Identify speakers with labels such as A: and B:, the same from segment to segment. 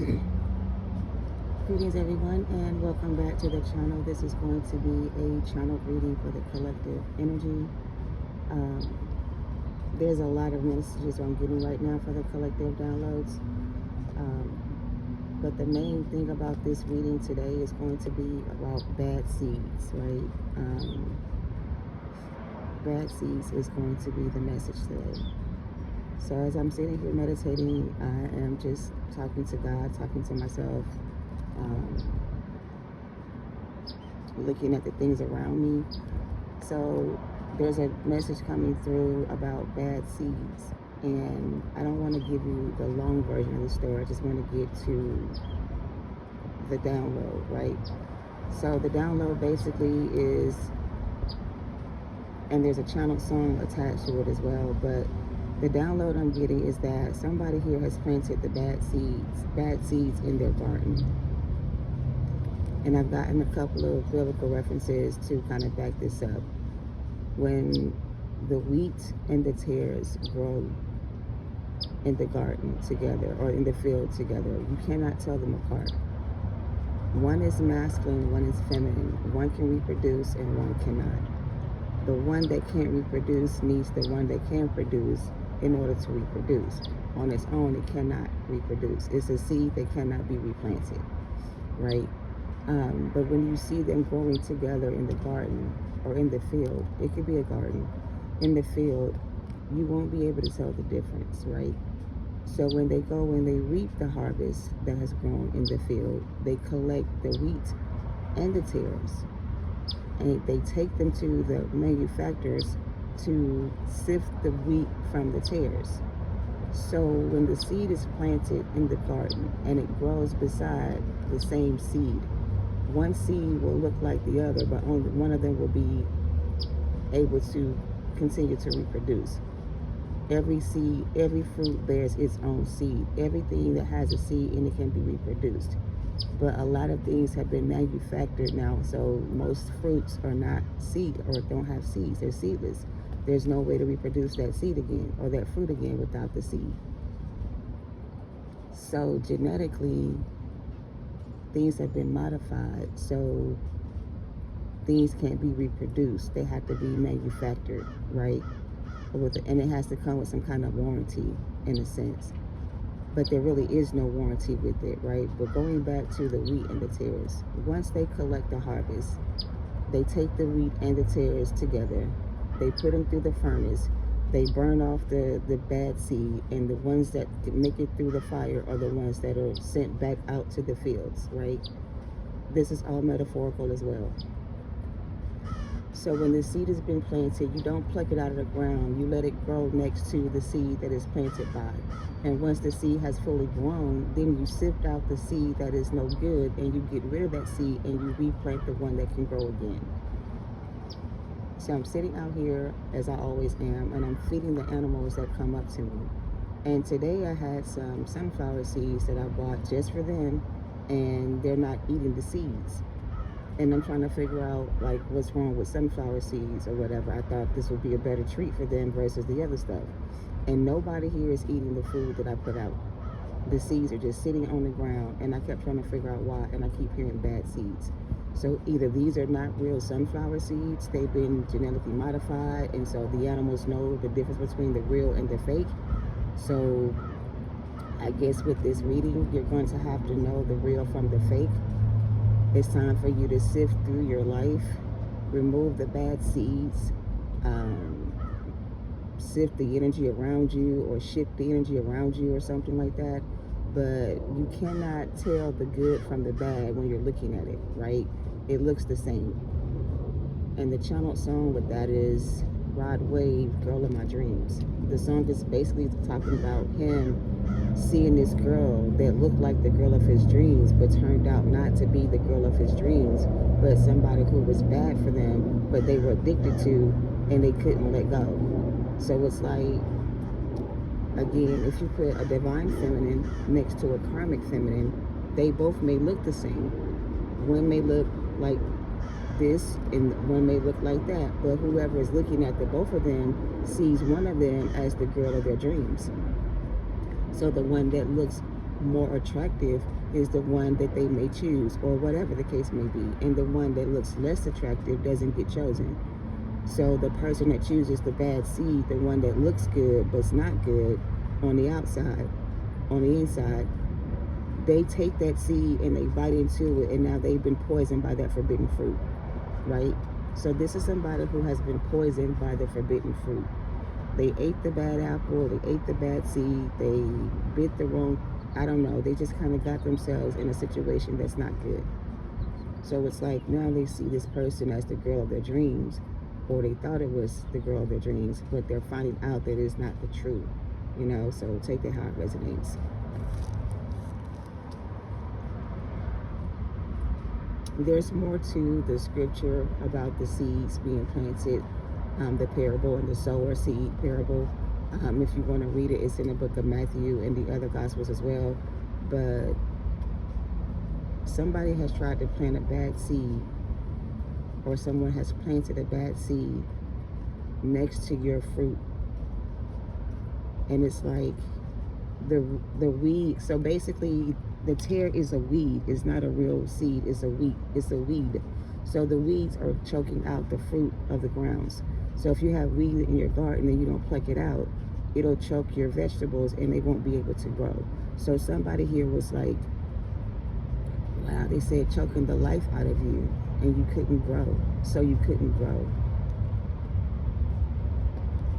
A: Greetings everyone and welcome back to the channel. This is going to be a channel reading for the collective energy. There's a lot of messages I'm getting right now for the collective downloads. But the main thing about this reading today is going to be about bad seeds, right? Bad seeds is going to be the message today. So as I'm sitting here meditating, I am just talking to God, talking to myself, looking at the things around me. So there's a message coming through about bad seeds, and I don't want to give you the long version of the story. I just want to get to the download, right? So the download basically is, and there's a channel song attached to it as well, but the download I'm getting is that somebody here has planted the bad seeds in their garden. And I've gotten a couple of biblical references to kind of back this up. When the wheat and the tares grow in the garden together or in the field together, you cannot tell them apart. One is masculine, one is feminine. One can reproduce and one cannot. The one that can't reproduce needs the one that can produce in order to reproduce. On its own, it cannot reproduce. It's a seed that cannot be replanted, right? But when you see them growing together in the garden or in the field, it could be a garden, in the field, you won't be able to tell the difference, right? So when they go and they reap the harvest that has grown in the field, they collect the wheat and the tares, and they take them to the manufacturers to sift the wheat from the tares. So when the seed is planted in the garden and it grows beside the same seed, one seed will look like the other, but only one of them will be able to continue to reproduce. Every seed, every fruit bears its own seed. Everything that has a seed in it can be reproduced. But a lot of things have been manufactured now, so most fruits are not seed or don't have seeds. They're seedless. There's no way to reproduce that seed again or that fruit again without the seed. So genetically, things have been modified, so things can't be reproduced. They have to be manufactured, right? And it has to come with some kind of warranty, in a sense. But there really is no warranty with it, right? But going back to the wheat and the tares, once they collect the harvest, they take the wheat and the tares together, they put them through the furnace, they burn off the bad seed, and the ones that make it through the fire are the ones that are sent back out to the fields, right? This is all metaphorical as well. So when the seed has been planted, you don't pluck it out of the ground. You let it grow next to the seed that is planted by. And once the seed has fully grown, then you sift out the seed that is no good, and you get rid of that seed and you replant the one that can grow again. So I'm sitting out here, as I always am, and I'm feeding the animals that come up to me. And today I had some sunflower seeds that I bought just for them, and they're not eating the seeds. And I'm trying to figure out, like, what's wrong with sunflower seeds or whatever. I thought this would be a better treat for them versus the other stuff. And nobody here is eating the food that I put out. The seeds are just sitting on the ground, and I kept trying to figure out why, and I keep hearing bad seeds. So either these are not real sunflower seeds, they've been genetically modified, and so the animals know the difference between the real and the fake. So I guess with this reading, you're going to have to know the real from the fake. It's time for you to sift through your life, remove the bad seeds, sift the energy around you or shift the energy around you or something like that. But you cannot tell the good from the bad when you're looking at it, right? It looks the same. And the channel song with that is Rod Wave, Girl of My Dreams. The song is basically talking about him seeing this girl that looked like the girl of his dreams, but turned out not to be the girl of his dreams, but somebody who was bad for them, but they were addicted to, and they couldn't let go. So it's like, again, if you put a divine feminine next to a karmic feminine, they both may look the same. One may look like this and one may look like that, but whoever is looking at the both of them sees one of them as the girl of their dreams. So the one that looks more attractive is the one that they may choose, or whatever the case may be. And the one that looks less attractive doesn't get chosen. So the person that chooses the bad seed, the one that looks good but's not good on the outside, on the inside, they take that seed and they bite into it, and now they've been poisoned by that forbidden fruit, right? So this is somebody who has been poisoned by the forbidden fruit. They ate the bad apple, they ate the bad seed, they bit the wrong, I don't know, they just kind of got themselves in a situation that's not good. So it's like now they see this person as the girl of their dreams, or they thought it was the girl of their dreams, but they're finding out that it's not the truth, you know? So take it how it resonates. There's more to the scripture about the seeds being planted, the parable and the sower seed parable. If you want to read it, it's in the book of Matthew and the other gospels as well. But somebody has tried to plant a bad seed, or someone has planted a bad seed next to your fruit, and it's like the weed. So basically, the tare is a weed. It's not a real seed. It's a weed. It's a weed. So the weeds are choking out the fruit of the grounds. So if you have weed in your garden and you don't pluck it out, it'll choke your vegetables and they won't be able to grow. So somebody here was like, wow, they said choking the life out of you, and you couldn't grow. So you couldn't grow.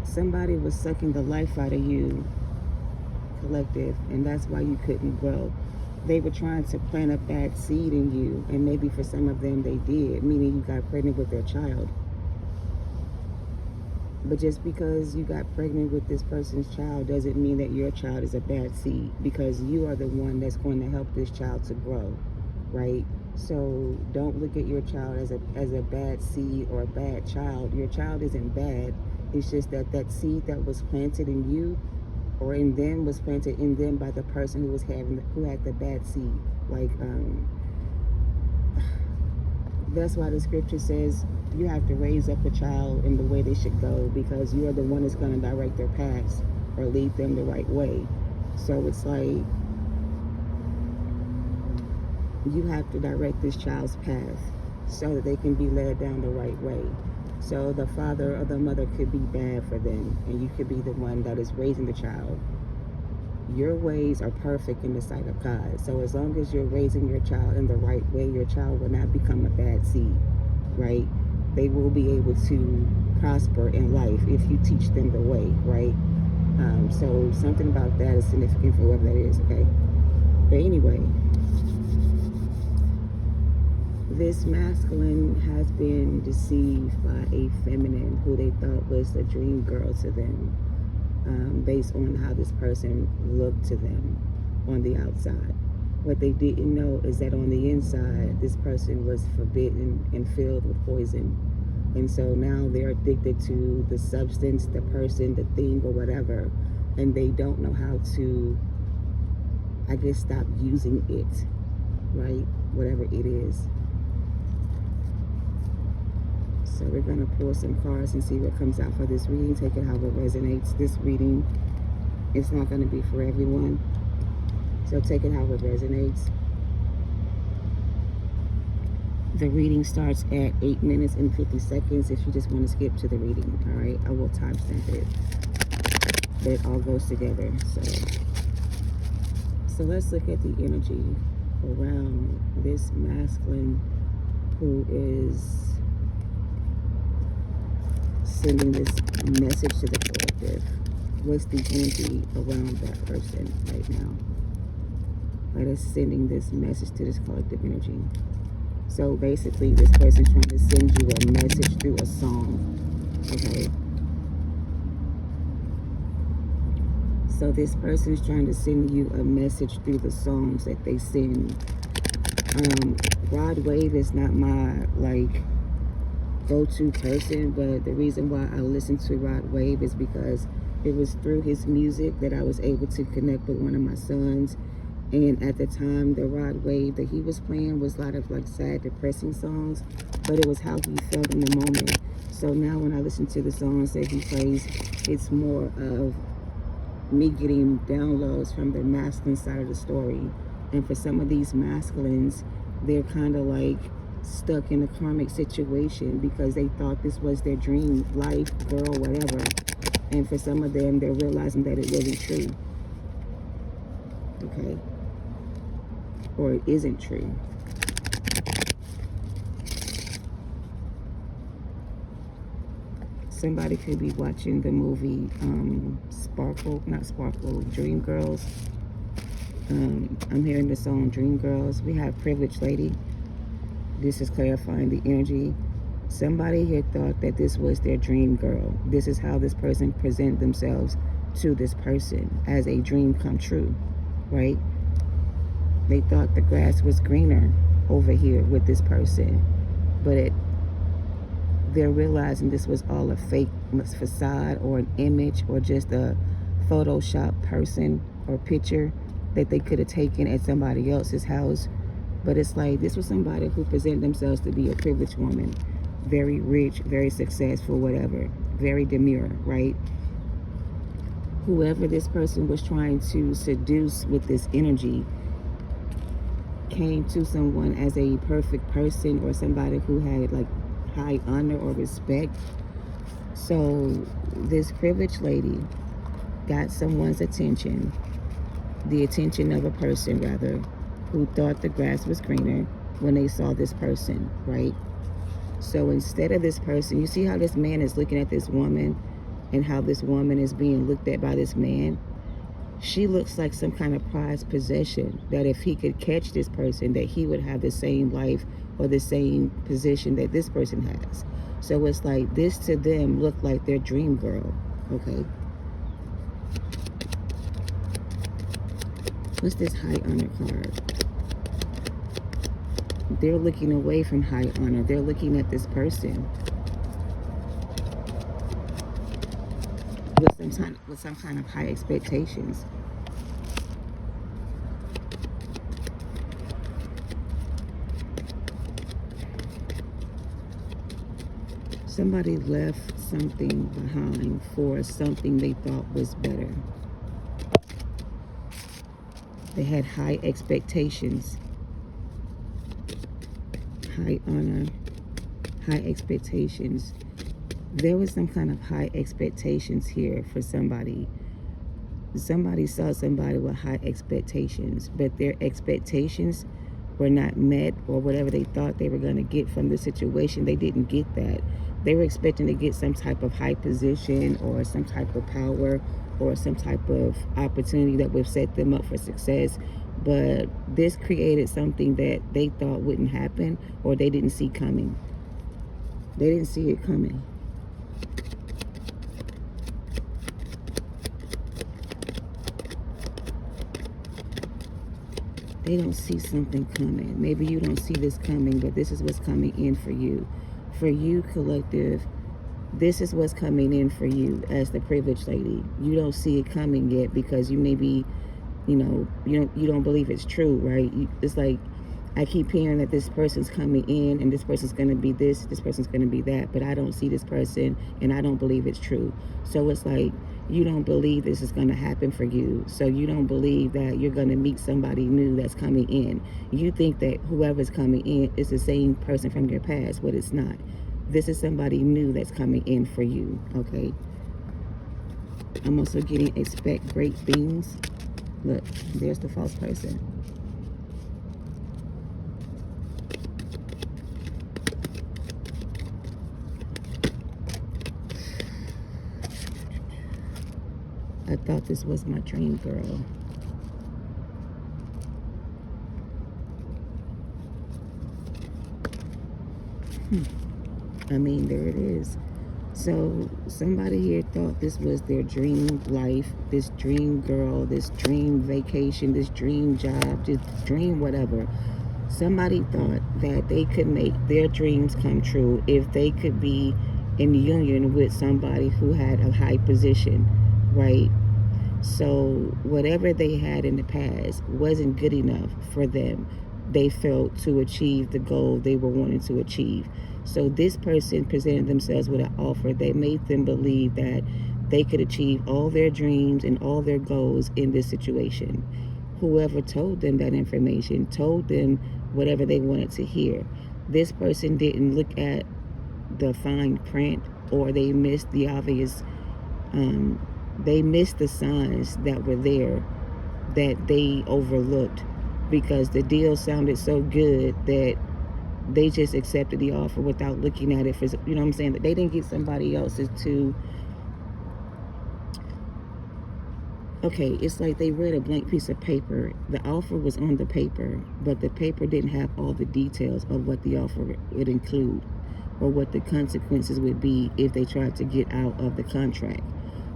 A: Somebody was sucking the life out of you, collective, and that's why you couldn't grow. They were trying to plant a bad seed in you, and maybe for some of them they did, meaning you got pregnant with their child. But just because you got pregnant with this person's child doesn't mean that your child is a bad seed, because you are the one that's going to help this child to grow, right? So don't look at your child as a bad seed or a bad child. Your child isn't bad. It's just that that seed that was planted in you or in them was planted in them by the person who had the bad seed. Like that's why the scripture says you have to raise up a child in the way they should go, because you are the one that's going to direct their paths or lead them the right way. So it's like you have to direct this child's path so that they can be led down the right way. So the father or the mother could be bad for them, and you could be the one that is raising the child. Your ways are perfect in the sight of God. So as long as you're raising your child in the right way, your child will not become a bad seed, right? They will be able to prosper in life if you teach them the way, right? So something about that is significant for whoever that is, okay? But anyway, this masculine has been deceived by a feminine who they thought was a dream girl to them, based on how this person looked to them on the outside. What they didn't know is that on the inside, this person was forbidden and filled with poison. And so now they're addicted to the substance, the person, the thing, or whatever, and they don't know how to, I guess, stop using it, right? Whatever it is. So we're going to pull some cards and see what comes out for this reading. Take it how it resonates. This reading is not going to be for everyone. So take it how it resonates. The reading starts at 8 minutes and 50 seconds if you just want to skip to the reading. All right, I will timestamp it. But it all goes together. So let's look at the energy around this masculine who is sending this message to the collective. What's the energy around that person right now? That is sending this message to this collective energy. So basically, this person's trying to send you a message through a song, okay? So this person's trying to send you a message through the songs that they send. Rod Wave is not my, go-to person, but the reason why I listen to Rod Wave is because it was through his music that I was able to connect with one of my sons. And at the time, the Rod Wave that he was playing was a lot of sad, depressing songs, but it was how he felt in the moment. So now when I listen to the songs that he plays, it's more of me getting downloads from the masculine side of the story. And for some of these masculines, they're kind of like stuck in a karmic situation because they thought this was their dream life, girl, whatever. And for some of them, they're realizing that it wasn't true. Okay? Or it isn't true. Somebody could be watching the movie Dreamgirls. I'm hearing the song Dreamgirls. We have Privileged Lady. This is clarifying the energy. Somebody here thought that this was their dream girl. This is how this person presented themselves to this person as a dream come true, right? They thought the grass was greener over here with this person, but they're realizing this was all a fake facade or an image or just a Photoshop person or picture that they could have taken at somebody else's house. But it's like this was somebody who presented themselves to be a privileged woman, very rich, very successful, whatever, very demure, right? Whoever this person was trying to seduce with this energy came to someone as a perfect person or somebody who had like high honor or respect. So this privileged lady got someone's attention, the attention of a person rather, who thought the grass was greener when they saw this person, right? So instead of this person, you see how this man is looking at this woman and how this woman is being looked at by this man? She looks like some kind of prized possession that if he could catch this person, that he would have the same life or the same position that this person has. So it's like this to them looked like their dream girl, okay? What's this high honor card? They're looking away from high honor. They're looking at this person with some kind of high expectations. Somebody left something behind for something they thought was better. They had high expectations. High honor, high expectations. There was some kind of high expectations here for somebody. Somebody saw somebody with high expectations, but their expectations were not met, or whatever they thought they were going to get from the situation, they didn't get that. They were expecting to get some type of high position or some type of power or some type of opportunity that would set them up for success. But this created something that they thought wouldn't happen or they didn't see coming. They didn't see it coming. They don't see something coming. Maybe you don't see this coming, but this is what's coming in for you. For you, collective, this is what's coming in for you as the privileged lady. You don't see it coming yet because you may be, you don't believe it's true, right? It's like I keep hearing that this person's coming in and this person's going to be this person's going to be that, but I don't see this person and I don't believe it's true. So it's like you don't believe this is going to happen for you. So you don't believe that you're going to meet somebody new that's coming in. You think that whoever's coming in is the same person from your past, but it's not. This is somebody new that's coming in for you, okay? I'm also getting expect great things. Look, there's the false person. I thought this was my dream girl. I mean, there it is. So somebody here thought this was their dream life, this dream girl, this dream vacation, this dream job, this dream whatever. Somebody thought that they could make their dreams come true if they could be in union with somebody who had a high position, right? So whatever they had in the past wasn't good enough for them, they felt, to achieve the goal they were wanting to achieve. So this person presented themselves with an offer that made them believe that they could achieve all their dreams and all their goals in this situation. Whoever told them that information told them whatever they wanted to hear. This person didn't look at the fine print, or they missed the obvious, they missed the signs that were there that they overlooked because the deal sounded so good that they just accepted the offer without looking at it for, you know what I'm saying? That they didn't get somebody else's to, okay, it's like they read a blank piece of paper. The offer was on the paper, but the paper didn't have all the details of what the offer would include or what the consequences would be if they tried to get out of the contract.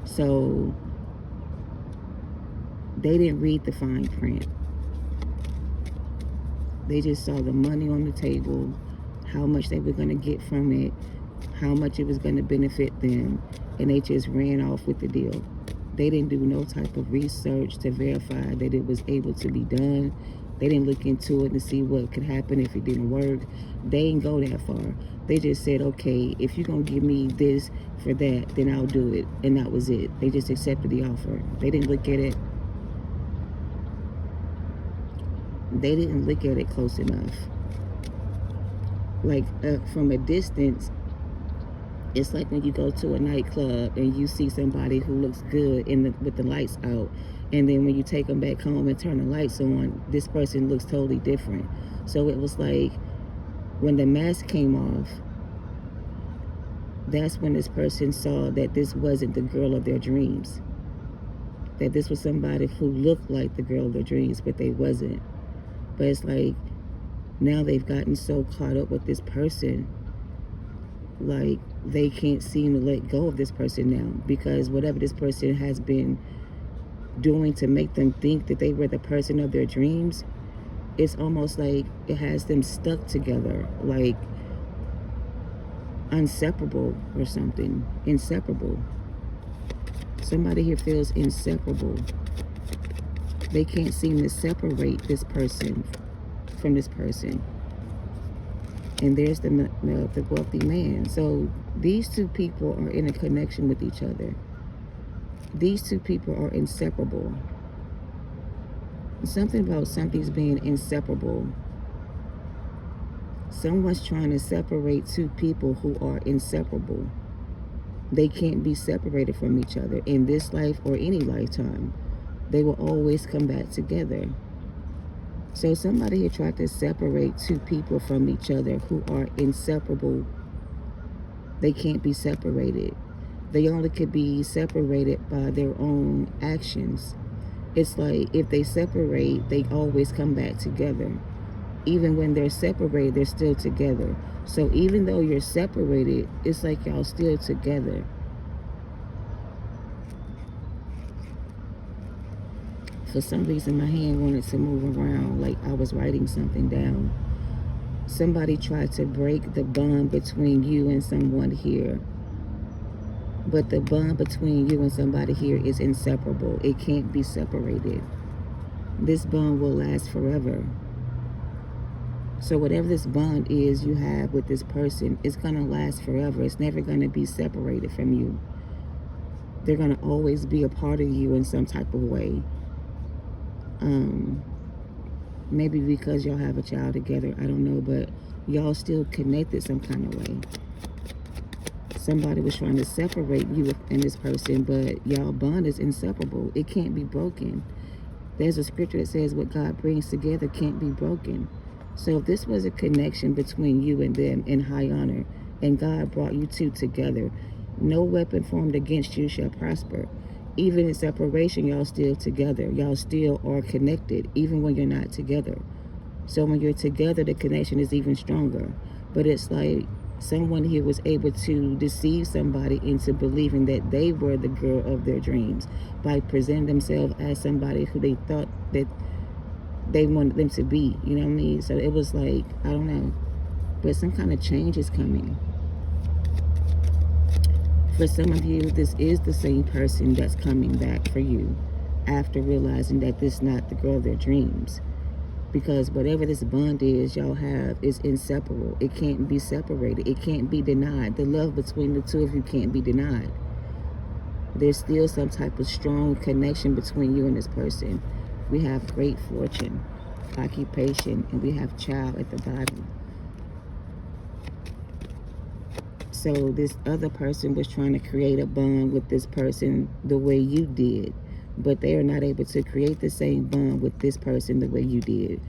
A: So they didn't read the fine print. They just saw the money on the table, how much they were going to get from it, how much it was going to benefit them, and they just ran off with the deal. They didn't do no type of research to verify that it was able to be done. They didn't look into it to see what could happen if it didn't work. They didn't go that far. They just said, okay, if you're going to give me this for that, then I'll do it. And that was it. They just accepted the offer. They didn't look at it. They didn't look at it close enough. Like from a distance, it's like when you go to a nightclub and you see somebody who looks good with the lights out, and then when you take them back home and turn the lights on, this person looks totally different. So it was like when the mask came off, that's when this person saw that this wasn't the girl of their dreams. That this was somebody who looked like the girl of their dreams, but they wasn't. But it's like now they've gotten so caught up with this person, like they can't seem to let go of this person now, because whatever this person has been doing to make them think that they were the person of their dreams, it's almost like it has them stuck together, like inseparable or something. Inseparable. Somebody here feels inseparable. They can't seem to separate this person from this person. And there's the wealthy man. So these two people are in a connection with each other. These two people are inseparable. Something about something's being inseparable. Someone's trying to separate two people who are inseparable. They can't be separated from each other in this life or any lifetime. They will always come back together. So somebody here tried to separate two people from each other who are inseparable. They can't be separated. They only could be separated by their own actions. It's like if they separate, they always come back together. Even when they're separated, they're still together. So even though you're separated, it's like y'all still together. For some reason, my hand wanted to move around like I was writing something down. Somebody tried to break the bond between you and someone here. But the bond between you and somebody here is inseparable. It can't be separated. This bond will last forever. So whatever this bond is you have with this person, it's going to last forever. It's never going to be separated from you. They're going to always be a part of you in some type of way. Maybe because y'all have a child together, I don't know, but y'all still connected some kind of way. Somebody was trying to separate you and this person, but y'all bond is inseparable. It can't be broken. There's a scripture that says what God brings together can't be broken. So if this was a connection between you and them in high honor, and God brought you two together, no weapon formed against you shall prosper. Even in separation, y'all still together. Y'all still are connected, even when you're not together. So when you're together, the connection is even stronger. But it's like someone here was able to deceive somebody into believing that they were the girl of their dreams by presenting themselves as somebody who they thought that they wanted them to be. You know what I mean? So it was like, I don't know. But some kind of change is coming. For some of you, this is the same person that's coming back for you after realizing that this is not the girl of their dreams. Because whatever this bond is y'all have is inseparable. It can't be separated. It can't be denied. The love between the two of you can't be denied. There's still some type of strong connection between you and this person. We have great fortune, occupation, and we have child at the bottom. So this other person was trying to create a bond with this person the way you did, but they are not able to create the same bond with this person the way you did.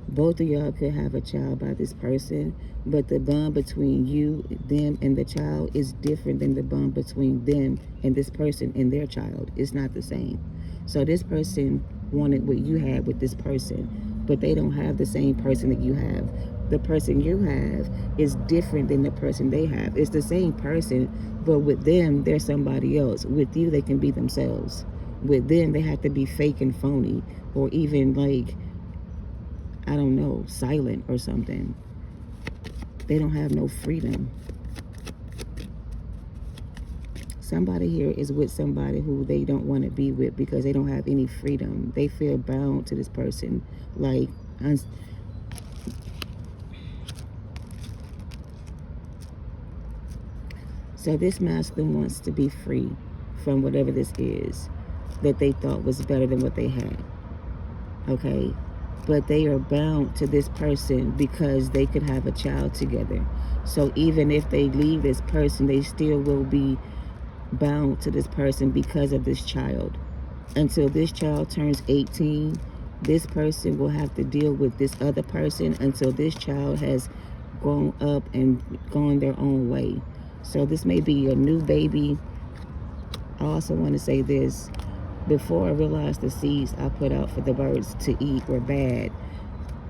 A: Both of y'all could have a child by this person, but the bond between you, them, and the child is different than the bond between them and this person and their child. It's not the same. So this person wanted what you had with this person, but they don't have the same person that you have. The person you have is different than the person they have. It's the same person, but with them, they're somebody else. With you, they can be themselves. With them, they have to be fake and phony, or even like, I don't know, silent or something. They don't have no freedom. Somebody here is with somebody who they don't want to be with because they don't have any freedom. They feel bound to this person. Like, so this masculine wants to be free from whatever this is that they thought was better than what they had. Okay? But they are bound to this person because they could have a child together. So even if they leave this person, they still will be bound to this person because of this child. Until this child turns 18, this person will have to deal with this other person until this child has grown up and gone their own way. So this may be a new baby. I also want to say this. Before I realized the seeds I put out for the birds to eat were bad,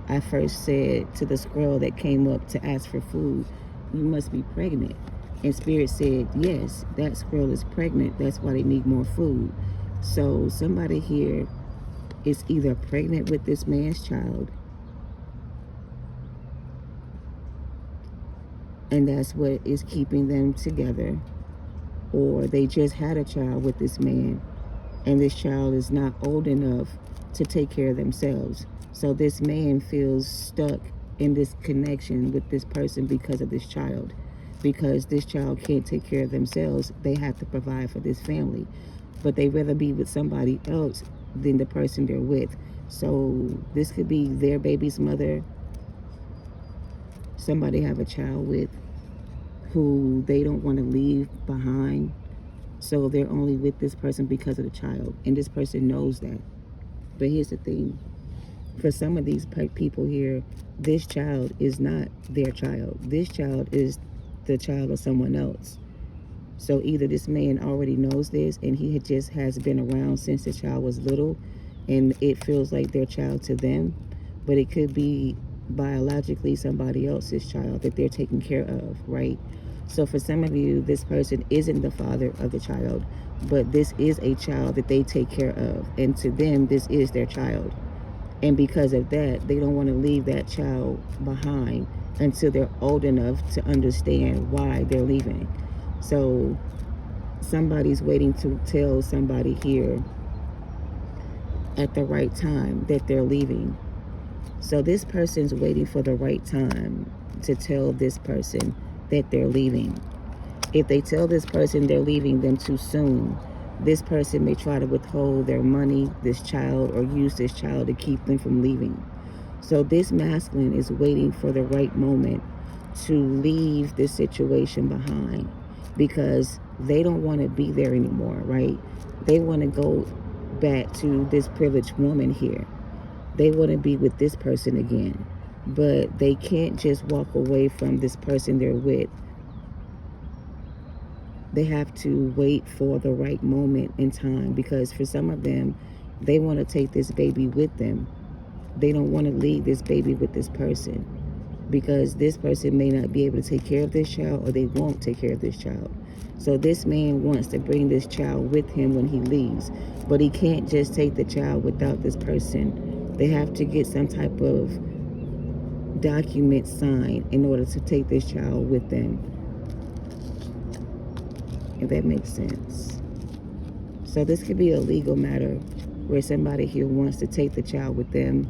A: I first said to the squirrel that came up to ask for food, "You must be pregnant." And Spirit said, yes, that squirrel is pregnant. That's why they need more food. So somebody here is either pregnant with this man's child, and that's what is keeping them together, or they just had a child with this man, and this child is not old enough to take care of themselves. So this man feels stuck in this connection with this person because of this child. Because this child can't take care of themselves, they have to provide for this family. But they rather be with somebody else than the person they're with. So this could be their baby's mother, somebody have a child with, who they don't want to leave behind. So they're only with this person because of the child. And this person knows that. But here's the thing. For some of these people here, this child is not their child. This child is the child of someone else. So either this man already knows this and he just has been around since the child was little and it feels like their child to them, but it could be biologically somebody else's child that they're taking care of, right? So for some of you, this person isn't the father of the child, but this is a child that they take care of, and to them this is their child. And because of that, they don't want to leave that child behind until they're old enough to understand why they're leaving. So somebody's waiting to tell somebody here at the right time that they're leaving. So this person's waiting for the right time to tell this person that they're leaving. If they tell this person they're leaving them too soon, this person may try to withhold their money, this child, or use this child to keep them from leaving. So this masculine is waiting for the right moment to leave this situation behind because they don't want to be there anymore, right? They want to go back to this privileged woman here. They want to be with this person again, but they can't just walk away from this person they're with. They have to wait for the right moment in time because for some of them, they want to take this baby with them. They don't want to leave this baby with this person because this person may not be able to take care of this child, or they won't take care of this child. So this man wants to bring this child with him when he leaves, but he can't just take the child without this person. They have to get some type of document signed in order to take this child with them, if that makes sense. So this could be a legal matter where somebody here wants to take the child with them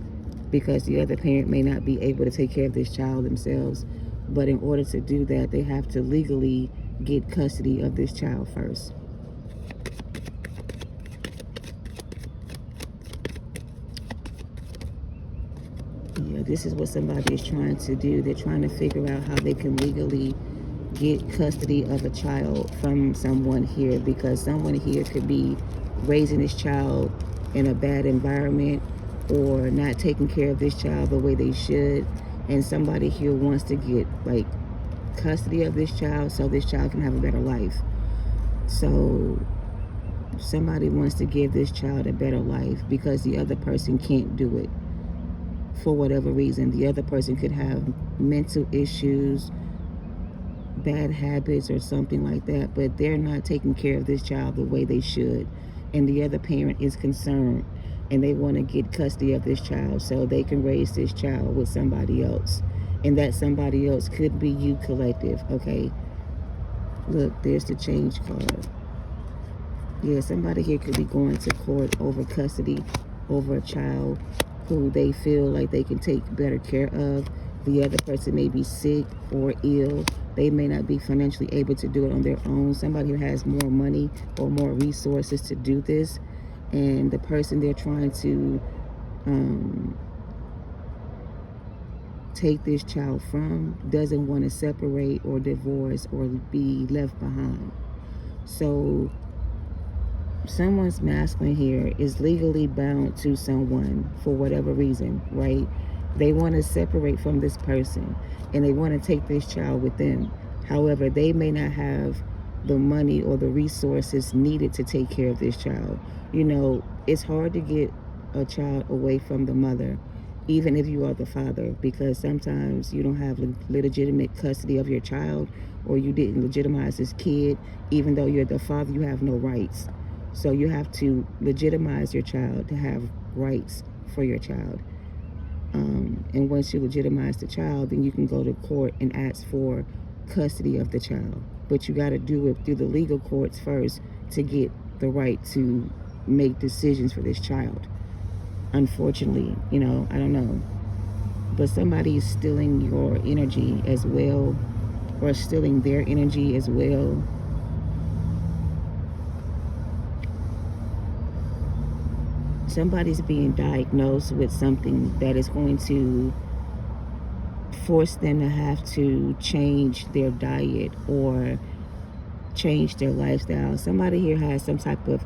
A: because the other parent may not be able to take care of this child themselves. But in order to do that, they have to legally get custody of this child first. this is what somebody is trying to do. They're trying to figure out how they can legally get custody of a child from someone here, because someone here could be raising this child in a bad environment or not taking care of this child the way they should, and somebody here wants to get like custody of this child so this child can have a better life. So somebody wants to give this child a better life because the other person can't do it for whatever reason. The other person could have mental issues, bad habits, or something like that, but they're not taking care of this child the way they should, and the other parent is concerned and they want to get custody of this child so they can raise this child with somebody else, and that somebody else could be you, collective. Okay, look, there's the change card. Yeah, somebody here could be going to court over custody over a child who they feel like they can take better care of. The other person may be sick or ill. They may not be financially able to do it on their own. Somebody who has more money or more resources to do this, and the person they're trying to take this child from doesn't want to separate or divorce or be left behind. So someone's masculine here is legally bound to someone for whatever reason, right? They want to separate from this person and they want to take this child with them. However, they may not have the money or the resources needed to take care of this child. You know, it's hard to get a child away from the mother, even if you are the father, because sometimes you don't have legitimate custody of your child, or you didn't legitimize this kid. Even though you're the father, you have no rights. So you have to legitimize your child to have rights for your child. And once you legitimize the child, then you can go to court and ask for custody of the child. But you got to do it through the legal courts first to get the right to make decisions for this child. Unfortunately, you know, I don't know. But somebody is stealing your energy as well, or stealing their energy as well. Somebody's being diagnosed with something that is going to force them to have to change their diet or change their lifestyle. Somebody here has some type of...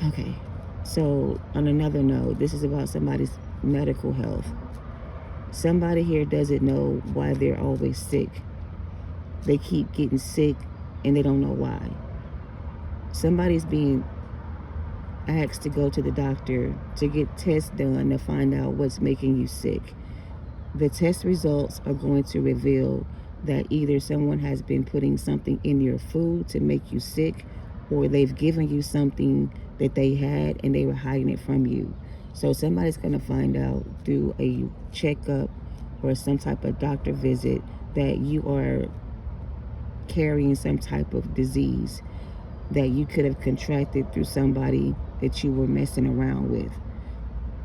A: Okay, so on another note, this is about somebody's medical health. Somebody here doesn't know why they're always sick. They keep getting sick and they don't know why. Somebody's being asked to go to the doctor to get tests done to find out what's making you sick. The test results are going to reveal that either someone has been putting something in your food to make you sick, or they've given you something that they had and they were hiding it from you. So somebody's going to find out through a checkup or some type of doctor visit that you are carrying some type of disease that you could have contracted through somebody that you were messing around with.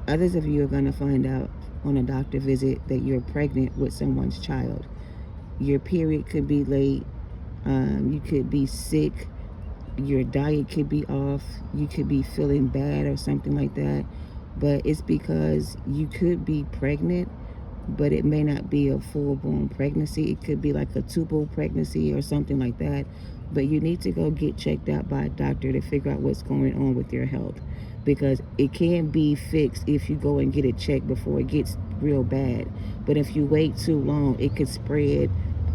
A: Others of you are going to find out on a doctor visit that you're pregnant with someone's child. Your period could be late. You could be sick. Your diet could be off. You could be feeling bad or something like that. But it's because you could be pregnant, but it may not be a full-blown pregnancy. It could be like a tubal pregnancy or something like that. But you need to go get checked out by a doctor to figure out what's going on with your health, because it can be fixed if you go and get it checked before it gets real bad. But if you wait too long, it could spread,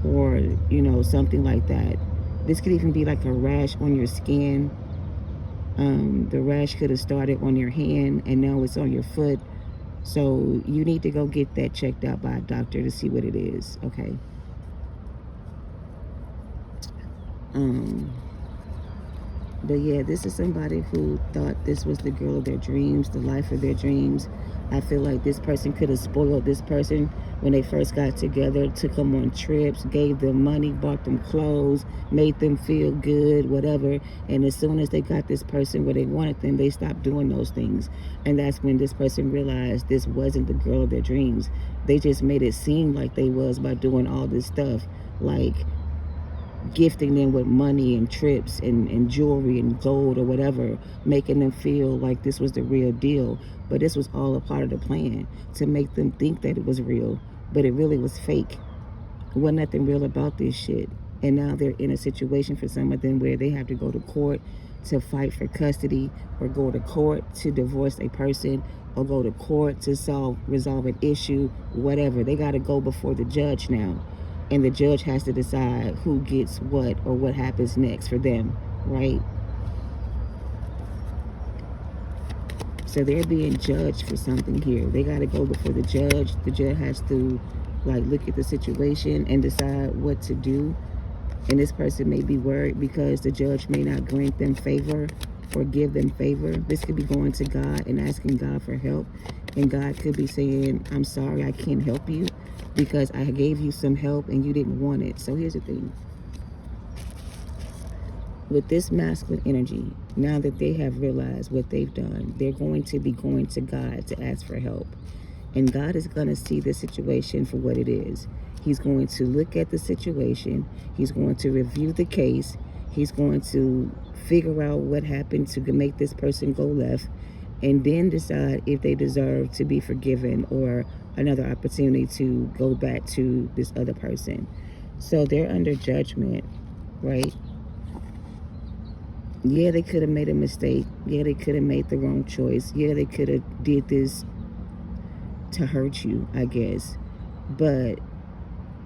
A: or, you know, something like that. This could even be like a rash on your skin. The rash could have started on your hand and now it's on your foot. So you need to go get that checked out by a doctor to see what it is, okay? But yeah, this is somebody who thought this was the girl of their dreams, the life of their dreams. I feel like this person could have spoiled this person when they first got together, took them on trips, gave them money, bought them clothes, made them feel good, whatever. And as soon as they got this person where they wanted them, they stopped doing those things. And that's when this person realized this wasn't the girl of their dreams. They just made it seem like they was by doing all this stuff. Like, gifting them with money and trips and jewelry and gold or whatever, making them feel like this was the real deal. But this was all a part of the plan to make them think that it was real, but it really was fake. There wasn't nothing real about this shit. And now they're in a situation for some of them where they have to go to court to fight for custody, or go to court to divorce a person, or go to court to resolve an issue, whatever. They got to go before the judge now. And the judge has to decide who gets what or what happens next for them, right? So they're being judged for something here. They got to go before the judge. The judge has to like look at the situation and decide what to do. And this person may be worried because the judge may not grant them favor or give them favor. This could be going to God and asking God for help. And God could be saying, I'm sorry, I can't help you because I gave you some help and you didn't want it. So here's the thing. With this masculine energy, now that they have realized what they've done, they're going to be going to God to ask for help. And God is going to see the situation for what it is. He's going to look at the situation. He's going to review the case. He's going to figure out what happened to make this person go left, and then decide if they deserve to be forgiven or another opportunity to go back to this other person. So they're under judgment, right? Yeah, they could have made a mistake. Yeah, they could have made the wrong choice. Yeah, they could have did this to hurt you, I guess. But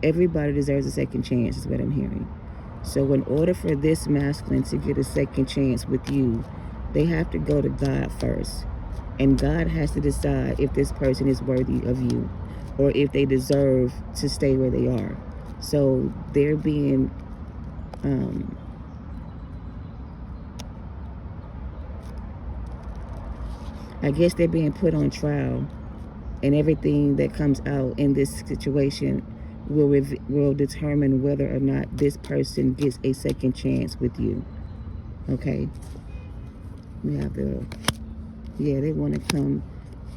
A: everybody deserves a second chance is what I'm hearing. So in order for this masculine to get a second chance with you, they have to go to God first. And God has to decide if this person is worthy of you or if they deserve to stay where they are. So they're being I guess they're being put on trial, and everything that comes out in this situation will determine whether or not this person gets a second chance with you. Okay? We have they want to come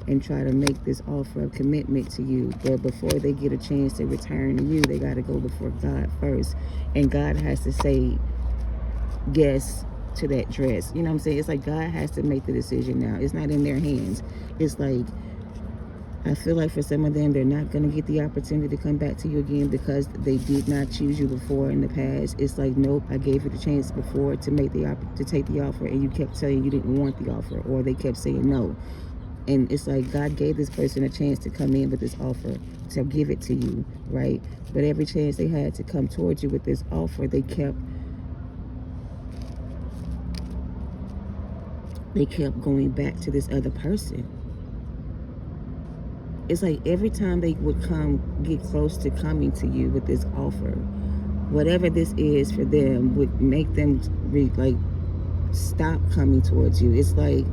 A: and try to make this offer of commitment to you, but before they get a chance to return to you, they got to go before God first, and God has to say yes to that dress. You know what I'm saying? It's like God has to make the decision now. It's not in their hands. It's like, I feel like for some of them, they're not going to get the opportunity to come back to you again because they did not choose you before in the past. It's like, nope, I gave you the chance before to take the offer, and you kept saying you didn't want the offer, or they kept saying no. And it's like God gave this person a chance to come in with this offer, to give it to you, right? But every chance they had to come towards you with this offer, they kept going back to this other person. It's like every time they would get close to coming to you with this offer, whatever this is for them would make them stop coming towards you. It's like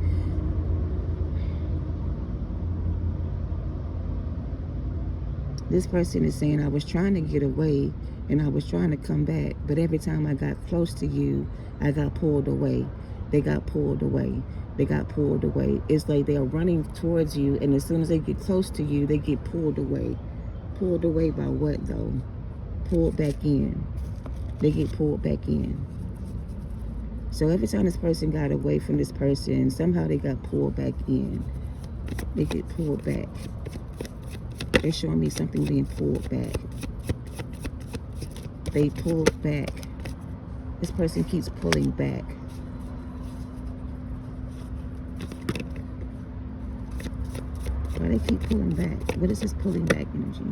A: this person is saying, I was trying to get away and I was trying to come back, but every time I got close to you, I got pulled away. They got pulled away. They got pulled away. It's like they're running towards you, and as soon as they get close to you, they get pulled away. Pulled away by what, though? Pulled back in. They get pulled back in. So every time this person got away from this person, somehow they got pulled back in. They get pulled back. They're showing me something being pulled back. They pulled back. This person keeps pulling back. Why they keep pulling back? What is this pulling back energy?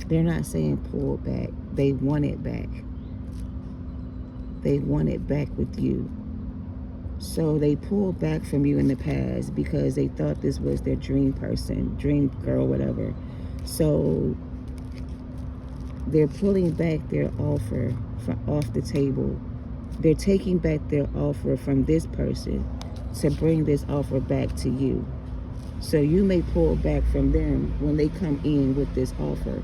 A: They're not saying pull back. They want it back. They want it back with you. So they pulled back from you in the past because they thought this was their dream person, dream girl, whatever. So they're pulling back their offer off the table. They're taking back their offer from this person to bring this offer back to you. So you may pull back from them when they come in with this offer.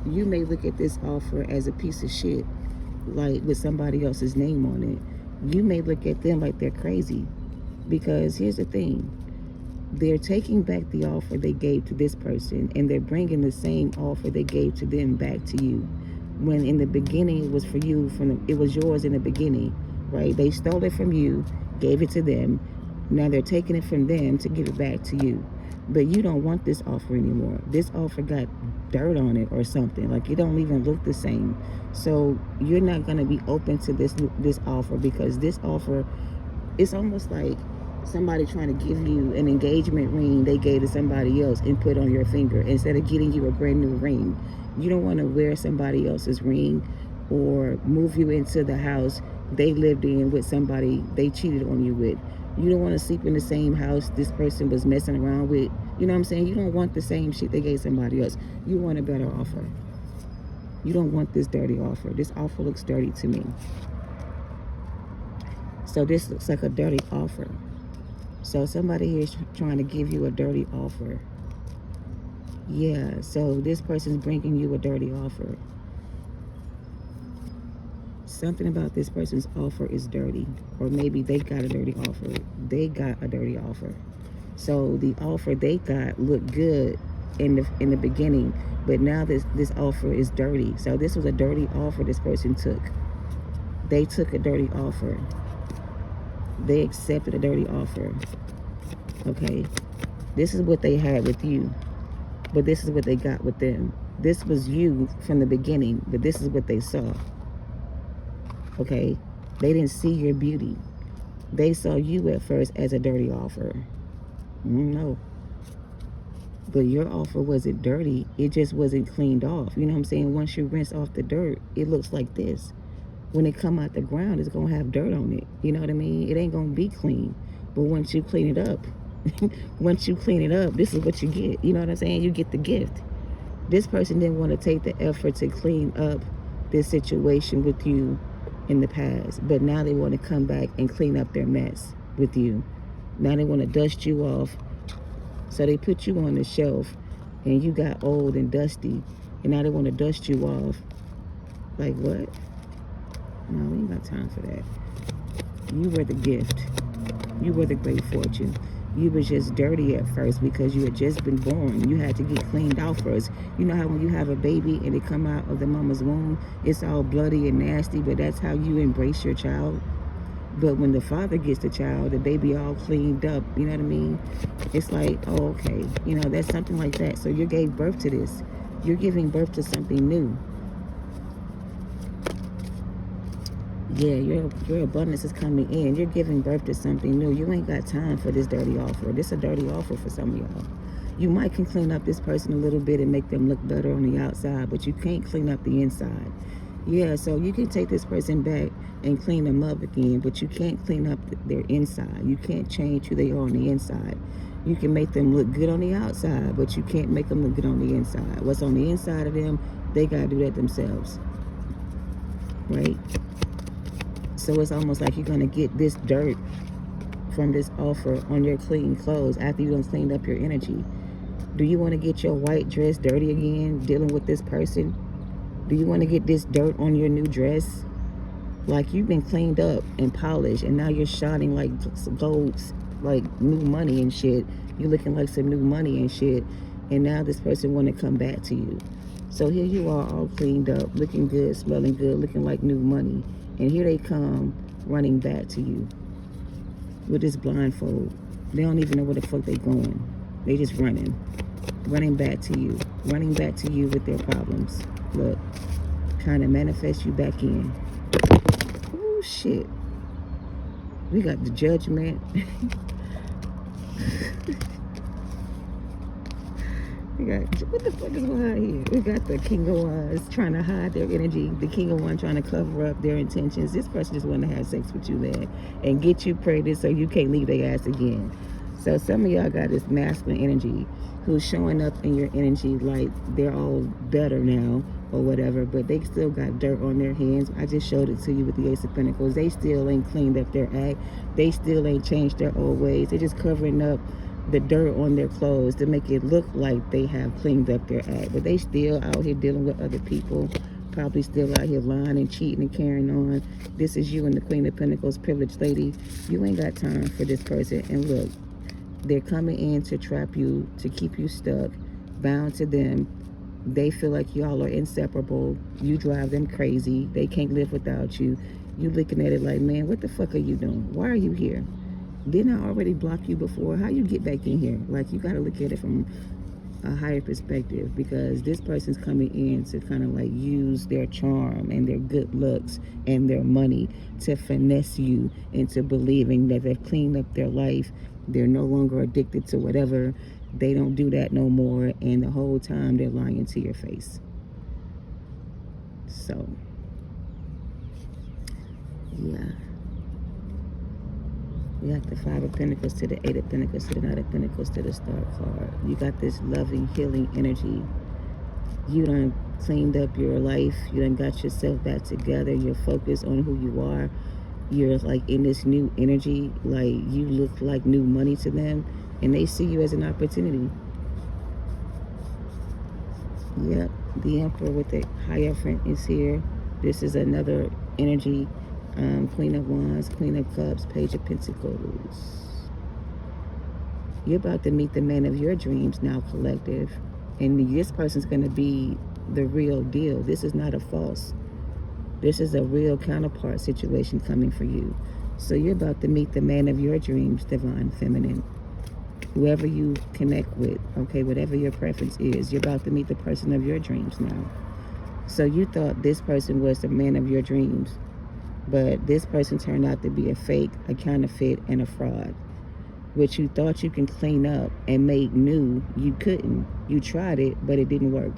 A: You may look at this offer as a piece of shit, like with somebody else's name on it. You may look at them like they're crazy. Because here's the thing. They're taking back the offer they gave to this person, and they're bringing the same offer they gave to them back to you. When in the beginning it was for you, it was yours in the beginning, right? They stole it from you, gave it to them. Now they're taking it from them to give it back to you. But you don't want this offer anymore. This offer got dirt on it or something. Like, it don't even look the same. So you're not going to be open to this offer, because this offer, it's almost like somebody trying to give you an engagement ring they gave to somebody else and put on your finger instead of getting you a brand new ring. You don't want to wear somebody else's ring, or move you into the house they lived in with somebody they cheated on you with. You don't want to sleep in the same house this person was messing around with. You know what I'm saying? You don't want the same shit they gave somebody else. You want a better offer. You don't want this dirty offer. This offer looks dirty to me. So this looks like a dirty offer. So somebody here is trying to give you a dirty offer. Yeah, so this person's bringing you a dirty offer. Something about this person's offer is dirty. Or maybe they got a dirty offer. They got a dirty offer. So the offer they got looked good in the beginning, but now this offer is dirty. So this was a dirty offer this person took. They took a dirty offer. They accepted a dirty offer. Okay? This is what they had with you, but this is what they got with them. This was you from the beginning, but this is what they saw. Okay? They didn't see your beauty. They saw you at first as a dirty offer. No. But your offer wasn't dirty. It just wasn't cleaned off. You know what I'm saying? Once you rinse off the dirt, it looks like this. When it come out the ground, it's going to have dirt on it. You know what I mean? It ain't going to be clean. But once you clean it up, this is what you get. You know what I'm saying? You get the gift. This person didn't want to take the effort to clean up this situation with you in the past. But now they want to come back and clean up their mess with you. Now they want to dust you off. So they put you on the shelf, and you got old and dusty. And now they want to dust you off. Like, what? No, we ain't got time for that. You were the gift. You were the great fortune. You was just dirty at first because you had just been born. You had to get cleaned out first. You know how when you have a baby and it come out of the mama's womb, it's all bloody and nasty, but that's how you embrace your child. But when the father gets the child, the baby all cleaned up, you know what I mean? It's like, oh, okay, you know, that's something like that. So you gave birth to this. You're giving birth to something new. Yeah, your abundance is coming in. You're giving birth to something new. You ain't got time for this dirty offer. This is a dirty offer for some of y'all. You might can clean up this person a little bit and make them look better on the outside, but you can't clean up the inside. Yeah, so you can take this person back and clean them up again, but you can't clean up their inside. You can't change who they are on the inside. You can make them look good on the outside, but you can't make them look good on the inside. What's on the inside of them, they got to do that themselves. Right? So it's almost like you're going to get this dirt from this offer on your clean clothes after you done cleaned up your energy. Do you want to get your white dress dirty again dealing with this person? Do you want to get this dirt on your new dress? Like, you've been cleaned up and polished, and now you're shining like gold, like new money and shit. You're looking like some new money and shit. And now this person want to come back to you. So here you are, all cleaned up, looking good, smelling good, looking like new money. And here they come running back to you with this blindfold. They don't even know where the fuck they going. They just running back to you, with their problems. Look, trying to manifest you back in. Oh shit. We got the Judgment. We got, what the fuck is going on here? We got the King of Wands trying to hide their energy. The King of Wands trying to cover up their intentions. This person just want to have sex with you, man, and get you pregnant so you can't leave their ass again. So some of y'all got this masculine energy who's showing up in your energy like they're all better now or whatever, but they still got dirt on their hands. I just showed it to you with the Ace of Pentacles. They still ain't cleaned up their act. They still ain't changed their old ways. They're just covering up the dirt on their clothes to make it look like they have cleaned up their act, but they still out here dealing with other people, probably still out here lying and cheating and carrying on. This is you and the Queen of Pentacles, privileged lady. You ain't got time for this person. And look, They're coming in to trap you, to keep you stuck, bound to them. They feel like y'all are inseparable. You drive them crazy. They can't live without you. You looking at it like, man, what the fuck are you doing? Why are you here? Didn't I already block you before? How you get back in here? Like, you got to look at it from a higher perspective, because this person's coming in to kind of like use their charm and their good looks and their money to finesse you into believing that they've cleaned up their life. They're no longer addicted to whatever. They don't do that no more. And the whole time they're lying to your face. So, yeah. You got the Five of Pentacles to the Eight of Pentacles to the Knight of Pentacles to the Star card. You got this loving, healing energy. You done cleaned up your life. You done got yourself back together. You're focused on who you are. You're like in this new energy. Like, you look like new money to them. And they see you as an opportunity. Yep. The Emperor with the Hierophant is here. This is another energy. Queen of Wands, Queen of Cups, Page of Pentacles. You're about to meet the man of your dreams now, collective. And this person's going to be the real deal. This is not a false. This is a real counterpart situation coming for you. So you're about to meet the man of your dreams, Divine Feminine. Whoever you connect with, okay, whatever your preference is, you're about to meet the person of your dreams now. So you thought this person was the man of your dreams. But this person turned out to be a fake, a counterfeit, and a fraud. Which you thought you can clean up and make new, you couldn't. You tried it, but it didn't work.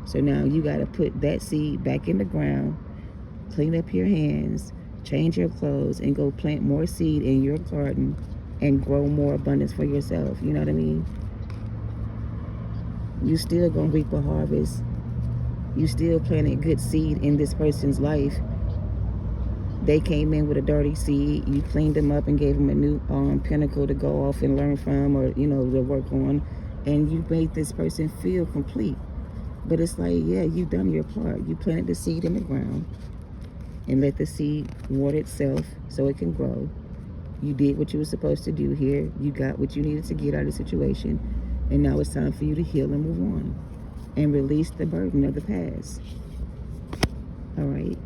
A: So now you got to put that seed back in the ground, clean up your hands, change your clothes, and go plant more seed in your garden and grow more abundance for yourself. You know what I mean? You still going to reap a harvest. You still planted good seed in this person's life. They came in with a dirty seed. You cleaned them up and gave them a new pinnacle to go off and learn from, or, you know, to work on. And you made this person feel complete. But it's like, yeah, you've done your part. You planted the seed in the ground and let the seed water itself so it can grow. You did what you were supposed to do here. You got what you needed to get out of the situation. And now it's time for you to heal and move on and release the burden of the past. All right.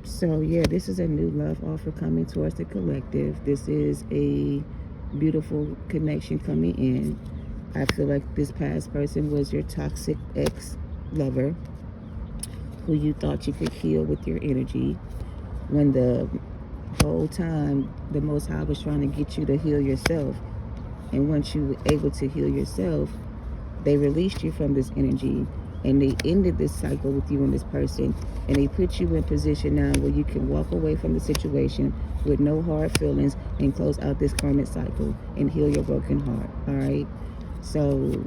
A: So, yeah, this is a new love offer coming towards the collective. This is a beautiful connection coming in. I feel like this past person was your toxic ex-lover who you thought you could heal with your energy, when the whole time the Most High was trying to get you to heal yourself. And once you were able to heal yourself, they released you from this energy. And they ended this cycle with you and this person. And they put you in position now where you can walk away from the situation with no hard feelings and close out this karmic cycle and heal your broken heart. All right? So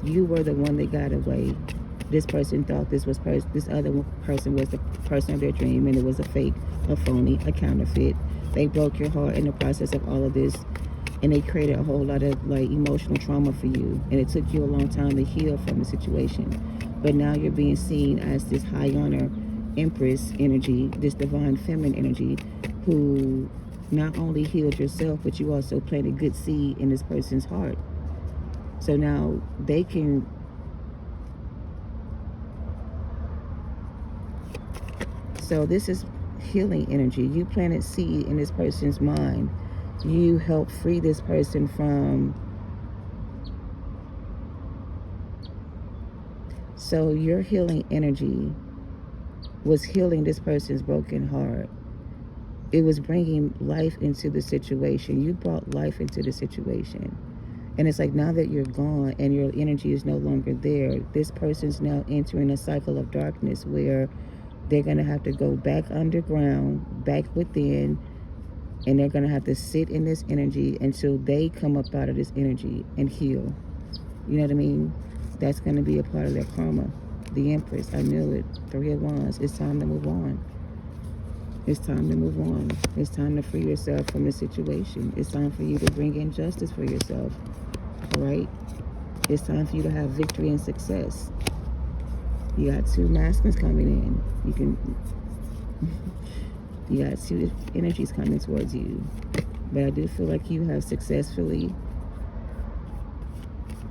A: you were the one that got away. This person thought this other person was the person of their dream, and it was a fake, a phony, a counterfeit. They broke your heart in the process of all of this. And they created a whole lot of like emotional trauma for you. And it took you a long time to heal from the situation. But now you're being seen as this high honor Empress energy, this divine feminine energy, who not only healed yourself, but you also planted good seed in this person's heart. So now they can so this is healing energy. You planted seed in this person's mind. You help free this person from. So your healing energy was healing this person's broken heart. It was bringing life into the situation. You brought life into the situation. And it's like, now that you're gone and your energy is no longer there, this person's now entering a cycle of darkness where they're going to have to go back underground, back within, and they're going to have to sit in this energy until they come up out of this energy and heal. You know what I mean? That's going to be a part of their karma. The Empress, I knew it. 3 of Wands. It's time to move on. It's time to move on. It's time to free yourself from the situation. It's time for you to bring in justice for yourself. All right? It's time for you to have victory and success. You got 2 masculines coming in. You got 2 energies coming towards you. But I do feel like you have successfully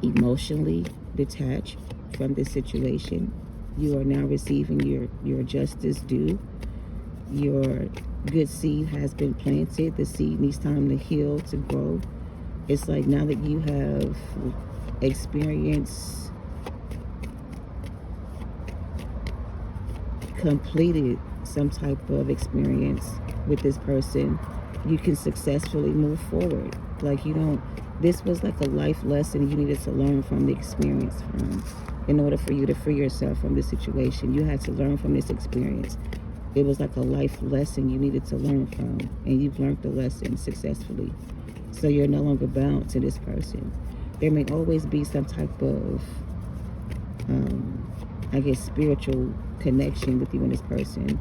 A: emotionally detached from this situation. You are now receiving your justice due. Your good seed has been planted. The seed needs time to heal, to grow. It's like now that you have experienced, completed some type of experience with this person, you can successfully move forward. Like, you don't, this was like a life lesson you needed to learn from the experience from. In order for you to free yourself from this situation, you had to learn from this experience. It was like a life lesson you needed to learn from, and you've learned the lesson successfully. So you're no longer bound to this person. There may always be some type of, I guess, spiritual connection with you and this person,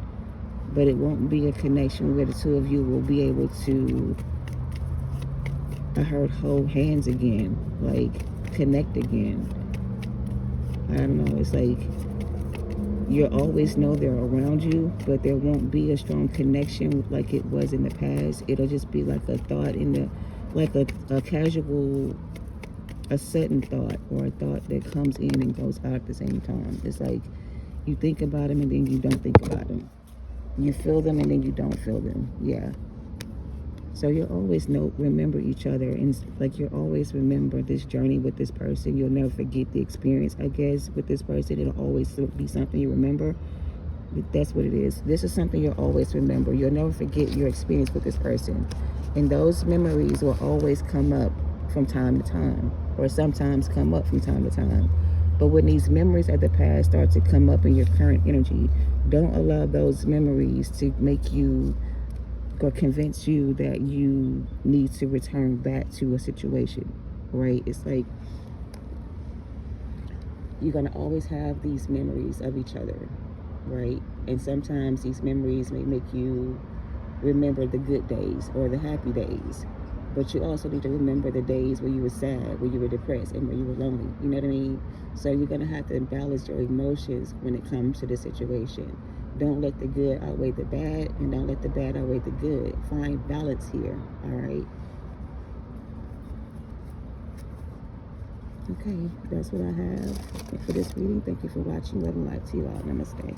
A: but it won't be a connection where the two of you will be able to, I heard, hold hands again, like connect again. I don't know, it's like you'll always know they're around you, but there won't be a strong connection like it was in the past. It'll just be like a thought in the, like a casual, a sudden thought, or a thought that comes in and goes out at the same time. It's like you think about them and then you don't think about them. You feel them and then you don't feel them. Yeah. So you'll always remember each other, and like you'll always remember this journey with this person. You'll never forget the experience, I guess, with this person. It'll always be something you remember. That's what it is. This is something you'll always remember. You'll never forget your experience with this person. And those memories will always come up from time to time, or sometimes come up from time to time. But when these memories of the past start to come up in your current energy, don't allow those memories to make you or convince you that you need to return back to a situation, right? It's like you're going to always have these memories of each other, right? And sometimes these memories may make you remember the good days or the happy days, but you also need to remember the days where you were sad, where you were depressed, and where you were lonely. You know what I mean? So you're going to have to balance your emotions when it comes to the situation. Don't let the good outweigh the bad, and don't let the bad outweigh the good. Find balance here, all right? Okay, that's what I have for this reading. Thank you for watching. Love and light to you all. Namaste.